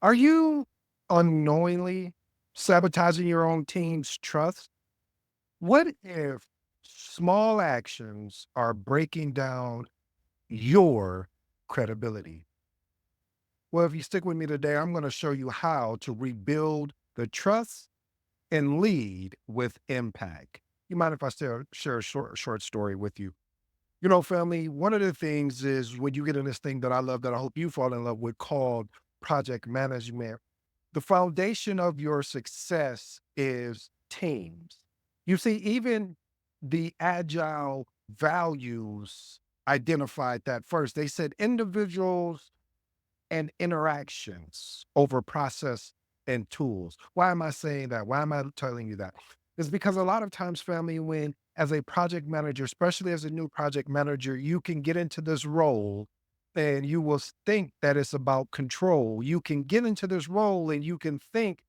Are you unknowingly sabotaging your own team's trust? What if small actions are breaking down your credibility? Well, if you stick with me today, I'm going to show you how to rebuild the trust and lead with impact. You mind if I share a short story with you? Family, one of the things is when you get in this thing that I love, that I hope you fall in love with, called project management. The foundation of your success is teams. You see, even the agile values identified that first. They said individuals and interactions over process and tools. Why am I saying that? Why am I telling you that? It's because a lot of times, family, when as a project manager, especially as a new project manager, you can get into this role and you will think that it's about control. You can get into this role and you can think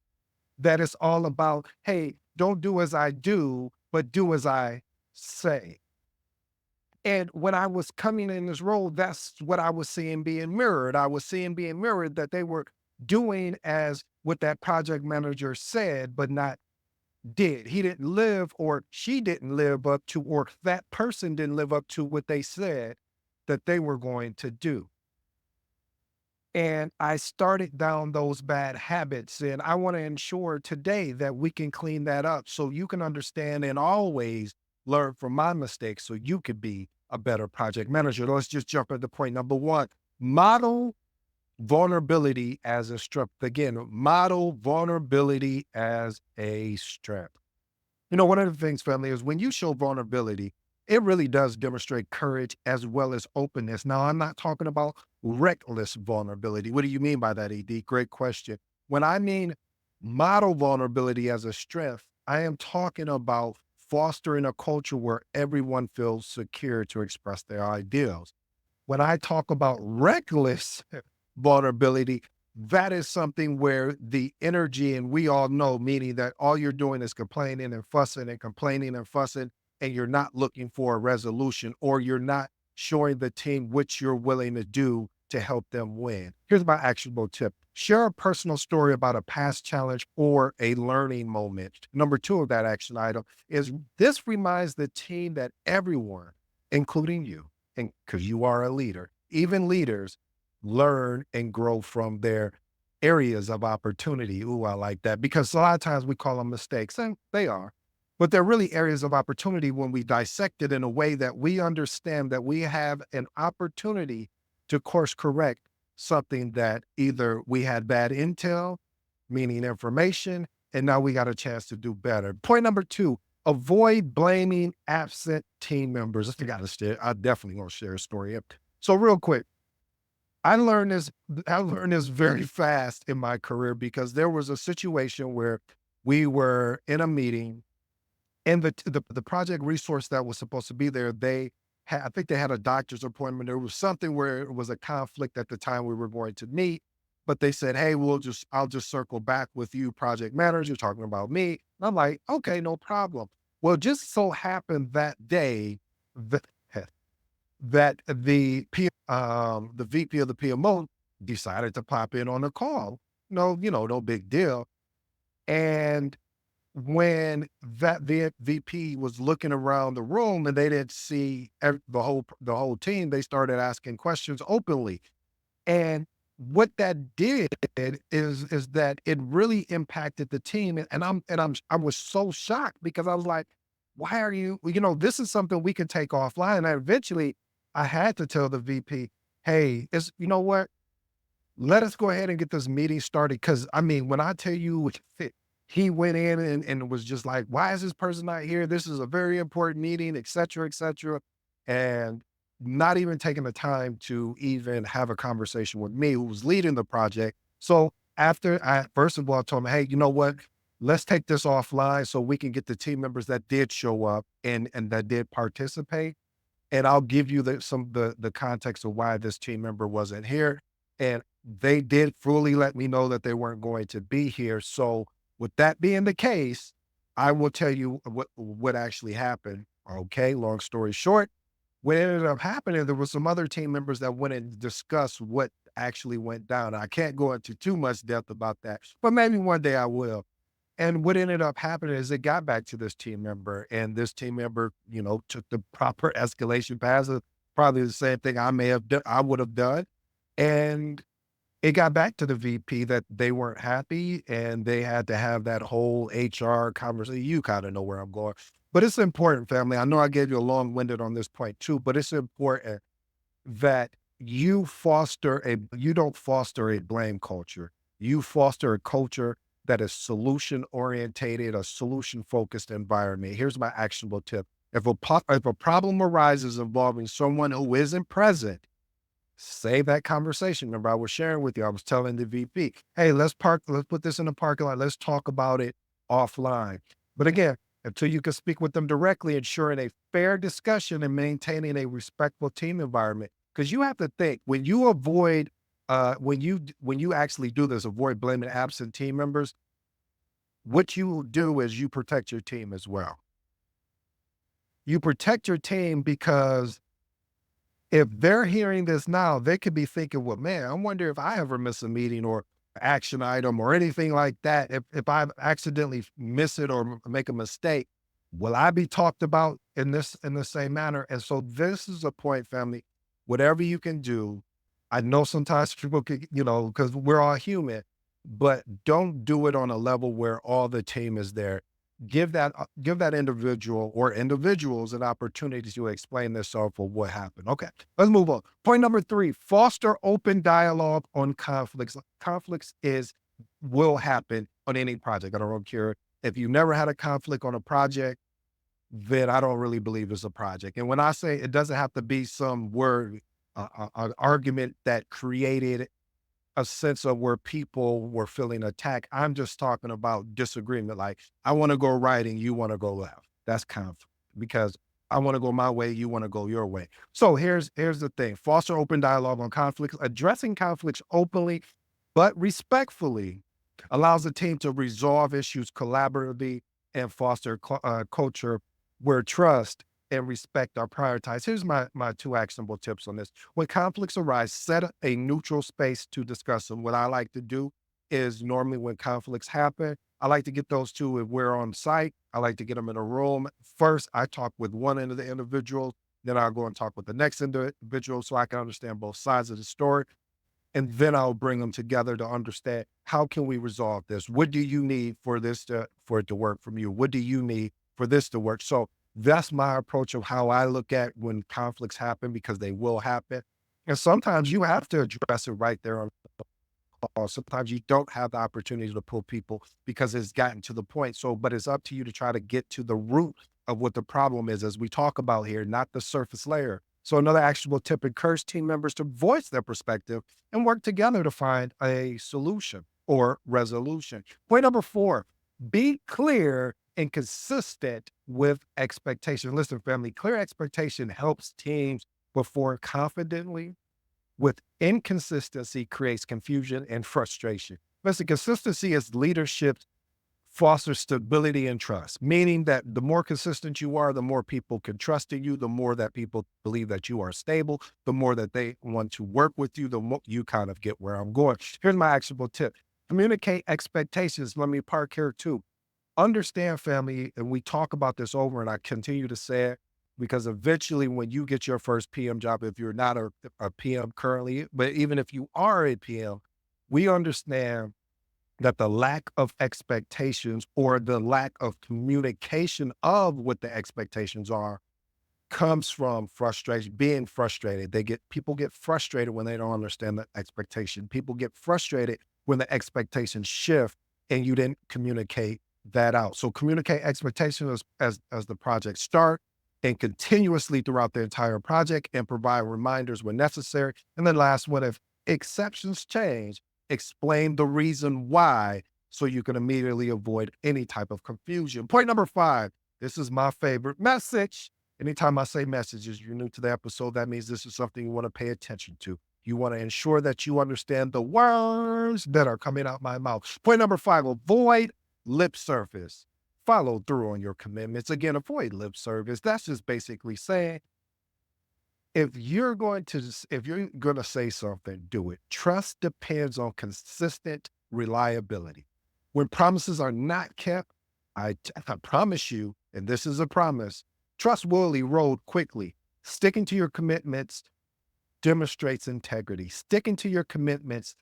that it's all about, hey, don't do as I do, but do as I say. And when I was coming in this role, that's what I was seeing being mirrored. I was seeing being mirrored that they were doing as what that project manager said, but not did. He didn't live, or she didn't live up to, or that person didn't live up to what they said that they were going to do. And I started down those bad habits. And I want to ensure today that we can clean that up so you can understand and always learn from my mistakes so you could be a better project manager. Let's just jump into point number one. Model vulnerability as a strength. Again, model vulnerability as a strength. One of the things, family, is when you show vulnerability, it really does demonstrate courage as well as openness. Now, I'm not talking about reckless vulnerability. What do you mean by that, ED? Great question. When I mean model vulnerability as a strength, I am talking about fostering a culture where everyone feels secure to express their ideals. When I talk about reckless vulnerability, that is something where the energy, and we all know, meaning that all you're doing is complaining and fussing and complaining and fussing, and you're not looking for a resolution, or you're not showing the team what you're willing to do to help them win. Here's my actionable tip: share a personal story about a past challenge or a learning moment. Number two of that action item is this reminds the team that everyone, including you, and because you are a leader, even leaders learn and grow from their areas of opportunity. Ooh, I like that, because a lot of times we call them mistakes, and they are, but they're really areas of opportunity when we dissect it in a way that we understand that we have an opportunity to course correct something that either we had bad intel, meaning information, and now we got a chance to do better. Point number two: avoid blaming absent team members. I definitely gonna share a story. So real quick, I learned this I learned this very fast in my career, because there was a situation where we were in a meeting, and the project resource that was supposed to be there, I think they had a doctor's appointment. There was something where it was a conflict at the time we were going to meet, but they said, "Hey, I'll just circle back with you, project manager," talking about me. And I'm like, "Okay, no problem." Well, just so happened that day that that the VP of the PMO decided to pop in on the call. No, no big deal. And when the VP was looking around the room and they didn't see the whole team, they started asking questions openly. And what that did is that it really impacted the team. I was so shocked, because I was like, why are you, this is something we can take offline. And eventually I had to tell the VP, hey, you know what? Let us go ahead and get this meeting started. Cause I mean, when I tell you, he went in and was just like, why is this person not here? This is a very important meeting, et cetera, et cetera. And not even taking the time to even have a conversation with me, who was leading the project. So after I, first of all, told him, hey, you know what? Let's take this offline so we can get the team members that did show up and that did participate, and I'll give you the context of why this team member wasn't here. And they did fully let me know that they weren't going to be here. So with that being the case, I will tell you what actually happened. Okay, long story short, what ended up happening, there was some other team members that went and discussed what actually went down. I can't go into too much depth about that, but maybe one day I will. And what ended up happening is it got back to this team member, and this team member, took the proper escalation path, probably the same thing I would have done. And it got back to the VP that they weren't happy and they had to have that whole HR conversation. You kind of know where I'm going. But it's important, family. I know I gave you a long winded on this point too, but it's important that you don't foster a blame culture. You foster a culture that is solution orientated, a solution focused environment. Here's my actionable tip. If a problem arises involving someone who isn't present, save that conversation. Remember, I was sharing with you, I was telling the VP, hey, let's put this in the parking lot. Let's talk about it offline. But again, until you can speak with them directly, ensuring a fair discussion and maintaining a respectful team environment. Because you have to think when you actually do this, avoid blaming absent team members, what you do is you protect your team as well. You protect your team because if they're hearing this now, they could be thinking, well, man, I wonder if I ever miss a meeting or action item or anything like that. If I accidentally miss it or make a mistake, will I be talked about in the same manner? And so this is a point, family. Whatever you can do, I know sometimes people could, because we're all human, but don't do it on a level where all the team is there. Give that individual or individuals an opportunity to explain themselves or what happened. Okay, let's move on. Point number 3, foster open dialogue on conflicts. Conflicts will happen on any project. I don't care if you never had a conflict on a project, then I don't really believe it's a project. And when I say it doesn't have to be some word, an argument that created a sense of where people were feeling attacked. I'm just talking about disagreement. Like, I want to go right and you want to go left. That's conflict because I want to go my way, you want to go your way. So here's the thing: foster open dialogue on conflicts. Addressing conflicts openly but respectfully allows the team to resolve issues collaboratively and foster culture where trust and respect are prioritized. Here's my two actionable tips on this. When conflicts arise, set a neutral space to discuss them. What I like to do is normally when conflicts happen, I like to get those two if we're on site. I like to get them in a room. First, I talk with one end of the individual, then I'll go and talk with the next individual so I can understand both sides of the story. And then I'll bring them together to understand how can we resolve this? What do you need for it to work from you? What do you need for this to work? So that's my approach of how I look at when conflicts happen because they will happen. And sometimes you have to address it right there on the call. Sometimes you don't have the opportunity to pull people because it's gotten to the point. So, but it's up to you to try to get to the root of what the problem is, as we talk about here, not the surface layer. So another actionable tip: encourage team members to voice their perspective and work together to find a solution or resolution. Point number 4, be clear and consistent with expectation. Listen, family, clear expectation helps teams perform confidently. With inconsistency creates confusion and frustration. Listen, consistency is leadership fosters stability and trust, meaning that the more consistent you are, the more people can trust in you, the more that people believe that you are stable, the more that they want to work with you, the more you kind of get where I'm going. Here's my actionable tip: communicate expectations. Let me park here too. Understand, family, and we talk about this over, and I continue to say it because eventually, when you get your first PM job, if you're not a PM currently, but even if you are a PM, we understand that the lack of expectations or the lack of communication of what the expectations are comes from frustration, being frustrated. People get frustrated when they don't understand the expectation. People get frustrated when the expectations shift and you didn't communicate that out. So communicate expectations as the project start and continuously throughout the entire project, and provide reminders when necessary. And then last one, if exceptions change, explain the reason why so you can immediately avoid any type of confusion. Point number 5, this is my favorite message. Anytime I say messages, you're new to the episode, that means this is something you want to pay attention to. You want to ensure that you understand the words that are coming out my mouth. Point number 5, avoid lip service. Follow through on your commitments. Again, avoid lip service. That's just basically saying, if you're going to say something, do it. Trust depends on consistent reliability. When promises are not kept, I promise you, and this is a promise, trust will erode quickly. Sticking to your commitments demonstrates integrity. Sticking to your commitments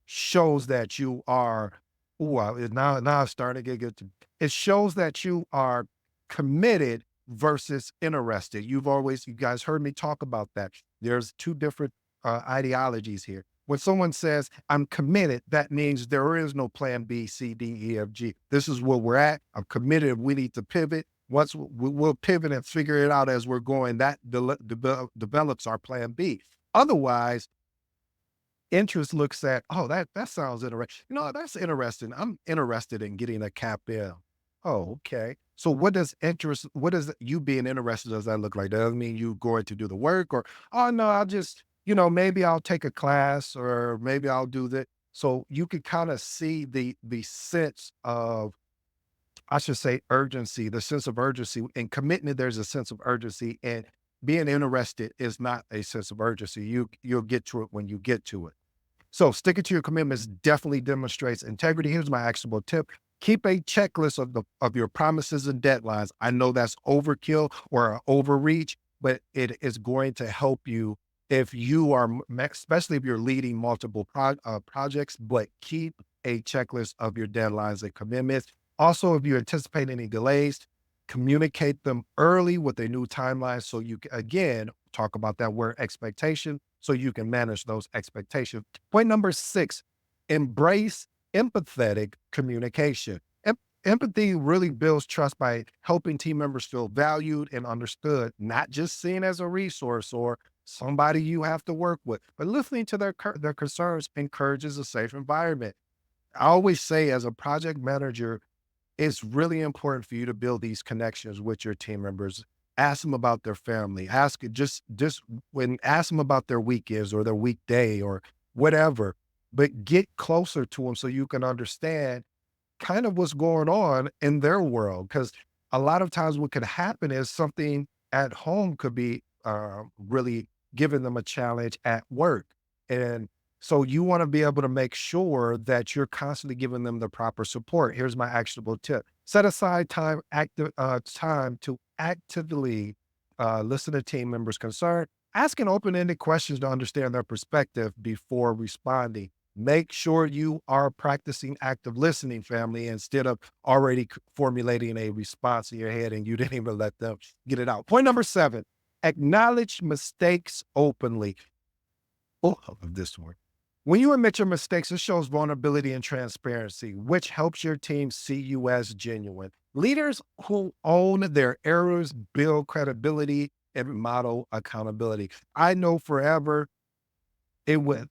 shows that you are, now it's starting to get good. It shows that you are committed versus interested. You guys heard me talk about that. There's two different ideologies here. When someone says, I'm committed, that means there is no plan B, C, D, E, F, G. This is where we're at. I'm committed. We need to pivot. We'll pivot and figure it out as we're going. That develops our plan B. Otherwise, interest looks at, oh, that sounds interesting. That's interesting. I'm interested in getting a cap in. Oh, okay. So what does you being interested, does that look like? Does that mean you going to do the work or, oh no, I'll just, maybe I'll take a class or maybe I'll do that. So you can kind of see the sense of, I should say, urgency, the sense of urgency. In commitment, there's a sense of urgency. And being interested is not a sense of urgency. You'll get to it when you get to it. So sticking to your commitments definitely demonstrates integrity. Here's my actionable tip. Keep a checklist of your promises and deadlines. I know that's overkill or overreach, but it is going to help you if you are, especially if you're leading multiple projects, but keep a checklist of your deadlines and commitments. Also, if you anticipate any delays, communicate them early with a new timeline. So again, talk about that word expectation so you can manage those expectations. Point number 6, embrace empathetic communication. Empathy really builds trust by helping team members feel valued and understood, not just seen as a resource or somebody you have to work with, but listening to their concerns encourages a safe environment. I always say, as a project manager, it's really important for you to build these connections with your team members. Ask them about their family. Ask them about their weekends or their weekday or whatever, but get closer to them so you can understand kind of what's going on in their world. Because a lot of times what could happen is something at home could be really giving them a challenge at work. And so you want to be able to make sure that you're constantly giving them the proper support. Here's my actionable tip. Set aside time to actively listen to team members' concern. Asking open-ended questions to understand their perspective before responding. Make sure you are practicing active listening, family, instead of already formulating a response in your head and you didn't even let them get it out. Point number 7, acknowledge mistakes openly. Oh, I love this one. When you admit your mistakes, it shows vulnerability and transparency, which helps your team see you as genuine. Leaders who own their errors build credibility and model accountability. I know forever when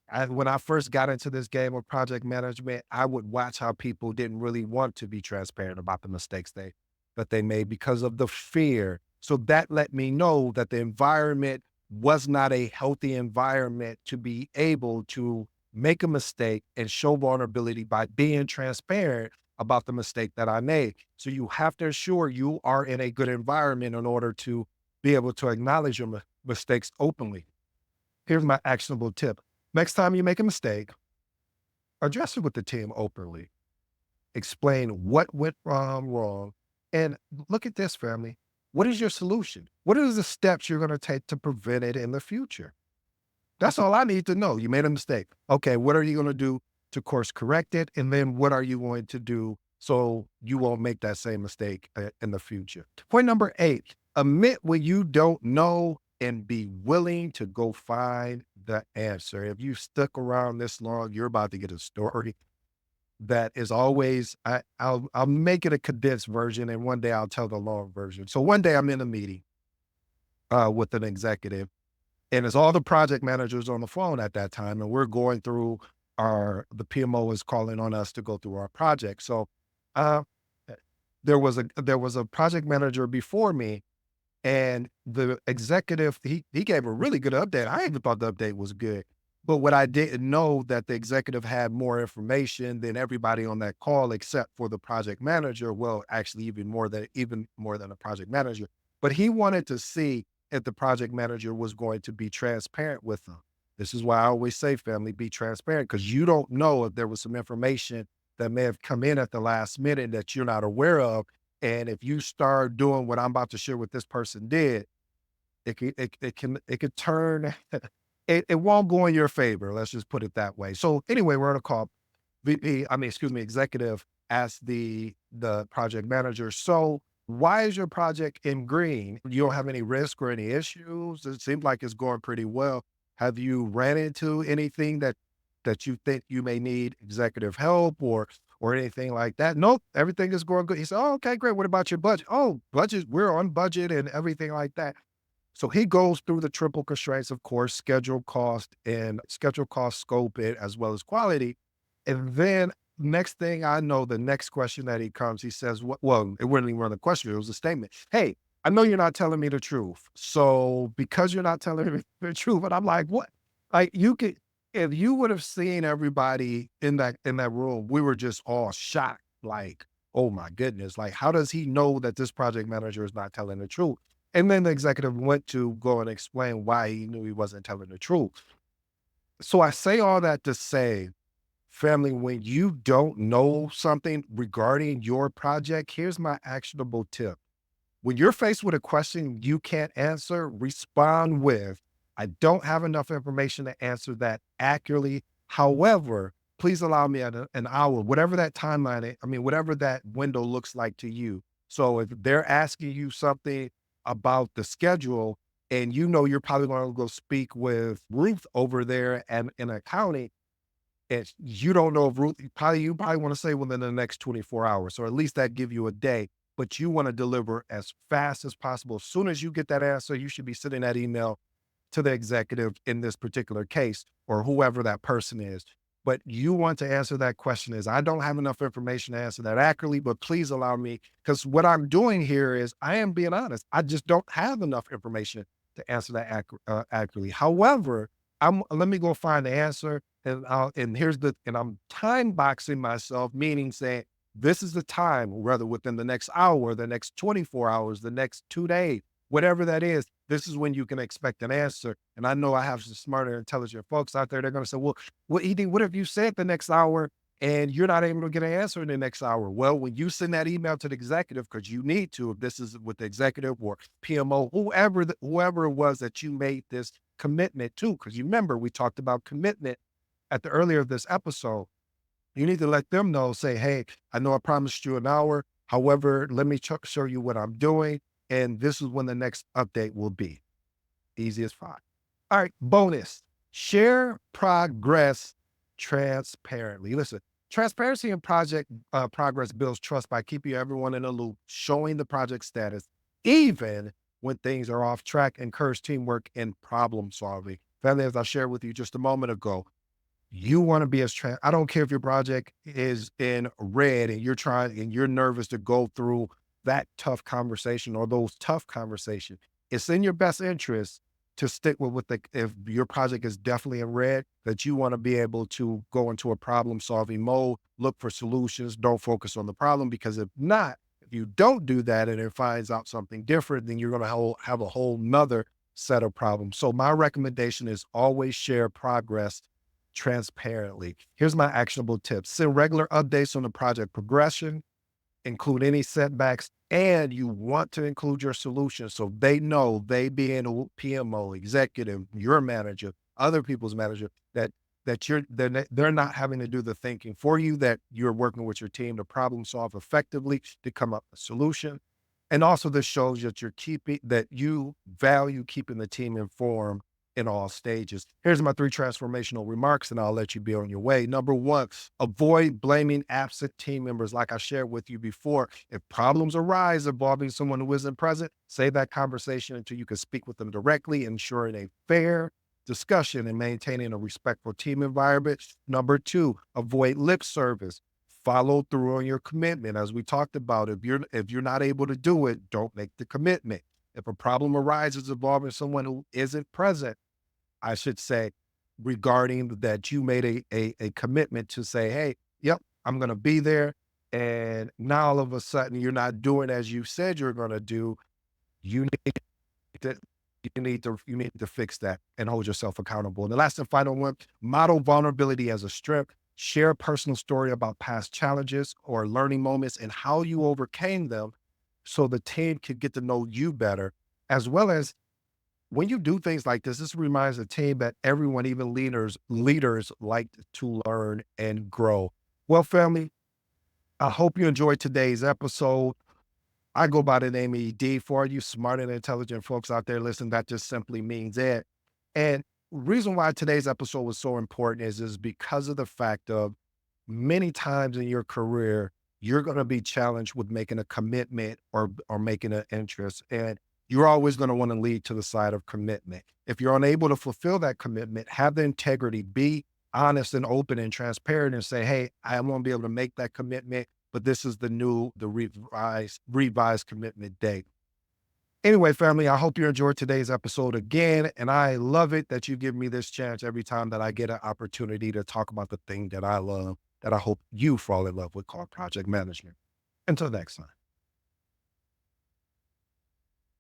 I first got into this game of project management, I would watch how people didn't really want to be transparent about the mistakes that they made because of the fear. So that let me know that the environment was not a healthy environment to be able to make a mistake and show vulnerability by being transparent about the mistake that I made. So you have to ensure you are in a good environment in order to be able to acknowledge your mistakes openly. Here's my actionable tip. Next time you make a mistake, address it with the team openly. Explain what went wrong. And look at this, family. What is your solution? What are the steps you're going to take to prevent it in the future? That's all I need to know. You made a mistake. Okay, what are you going to do to course correct it? And then what are you going to do so you won't make that same mistake in the future? Point number 8, admit what you don't know and be willing to go find the answer. If you stuck around this long, you're about to get a story that is always, I'll make it a condensed version and one day I'll tell the long version. So one day I'm in a meeting with an executive and it's all the project managers on the phone at that time. And we're going through the PMO is calling on us to go through our project. So uh, there was a project manager before me and the executive, he gave a really good update. I even thought the update was good. But what I didn't know that the executive had more information than everybody on that call except for the project manager. Well, actually even more than a project manager. But he wanted to see if the project manager was going to be transparent with them. This is why I always say, family, be transparent, because you don't know if there was some information that may have come in at the last minute that you're not aware of. And if you start doing what I'm about to share what this person did, it could turn it won't go in your favor. Let's just put it that way. So anyway, we're gonna call excuse me, executive as the project manager. So why is your project in green? You don't have any risk or any issues. It seems like it's going pretty well. Have you ran into anything that you think you may need executive help or anything like that? Nope, everything is going good. He said, "Oh, okay, great. What about your budget?" "Oh, budget, we're on budget and everything like that." So he goes through the triple constraints, of course, schedule, cost, scope, it as well as quality. And then next thing I know, the next question that he comes, he says, well, it wasn't even a question, it was a statement. "Hey, I know you're not telling me the truth. So because you're not telling me the truth," and I'm like, what? Like you could, if you would have seen everybody in that room, we were just all shocked. Like, oh my goodness, like how does he know that this project manager is not telling the truth? And then the executive went to go and explain why he knew he wasn't telling the truth. So I say all that to say, family, when you don't know something regarding your project, here's my actionable tip. When you're faced with a question you can't answer, respond with, "I don't have enough information to answer that accurately. However, please allow me an hour," whatever that timeline, whatever that window looks like to you. So if they're asking you something about the schedule and you know you're probably going to go speak with Ruth over there and in accounting, and you don't know if Ruth, you probably want to say within the next 24 hours, or at least that give you a day, but you want to deliver as fast as possible. As soon as you get that answer, you should be sending that email to the executive in this particular case, or whoever that person is. But you want to answer that question is, "I don't have enough information to answer that accurately, but please allow me," because what I'm doing here is I am being honest. I just don't have enough information to answer that accurately. However, let me go find the answer, and I'm time boxing myself, meaning saying this is the time, whether within the next hour, the next 24 hours, the next 2 days, whatever that is, this is when you can expect an answer. And I know I have some smarter, intelligent folks out there. They're going to say, "Well, Edie, what if you said the next hour and you're not able to get an answer in the next hour?" Well, when you send that email to the executive, because you need to, if this is with the executive or PMO, whoever it was that you made this commitment to, because you remember we talked about commitment at the earlier of this episode. You need to let them know, say, "Hey, I know I promised you an hour. However, let me show you what I'm doing. And this is when the next update will be." Easy as pie. All right, bonus. Share progress transparently. Listen, transparency in project progress builds trust by keeping everyone in a loop, showing the project status, even when things are off track, encourage teamwork and problem solving. Family, as I shared with you just a moment ago, you want to be I don't care if your project is in red and you're nervous to go through that tough conversation or those tough conversations. It's in your best interest to stick with if your project is definitely in red, that you want to be able to go into a problem solving mode, look for solutions, don't focus on the problem, because if not, if you don't do that and it finds out something different, then you're going to have a whole nother set of problems. So my recommendation is always share progress transparently. Here's my actionable tips. Send regular updates on the project progression, include any setbacks, and you want to include your solution so they know, they being a PMO, executive, your manager, other people's manager, they're not having to do the thinking for you, that you're working with your team to problem solve effectively to come up with a solution. And also this shows that that you value keeping the team informed in all stages. Here's my 3 transformational remarks, and I'll let you be on your way. Number 1, avoid blaming absent team members. Like I shared with you before, if problems arise involving someone who isn't present, save that conversation until you can speak with them directly, ensuring a fair discussion and maintaining a respectful team environment. Number 2, avoid lip service. Follow through on your commitment. As we talked about, if you're not able to do it, don't make the commitment. If a problem arises involving someone who isn't present, I should say, regarding that you made a commitment to say, "Hey, yep, I'm going to be there." And now all of a sudden you're not doing as you said you're going to do. You need to You need to fix that and hold yourself accountable. And the last and final one, model vulnerability as a strength. Share a personal story about past challenges or learning moments and how you overcame them so the team could get to know you better, as well as when you do things like this reminds the team that everyone, even leaders like to learn and grow. Well, family, I hope you enjoyed today's episode. I go by the name ED. For you smart and intelligent folks out there listening, that just simply means it. And reason why today's episode was so important is because of the fact of many times in your career, you're going to be challenged with making a commitment or making an interest. And you're always going to want to lead to the side of commitment. If you're unable to fulfill that commitment, have the integrity, be honest and open and transparent and say, hey, I won't be able to make that commitment, but this is the revised commitment date. Anyway, family, I hope you enjoyed today's episode again. And I love it that you give me this chance every time that I get an opportunity to talk about the thing that I love, that I hope you fall in love with, called project management. Until next time.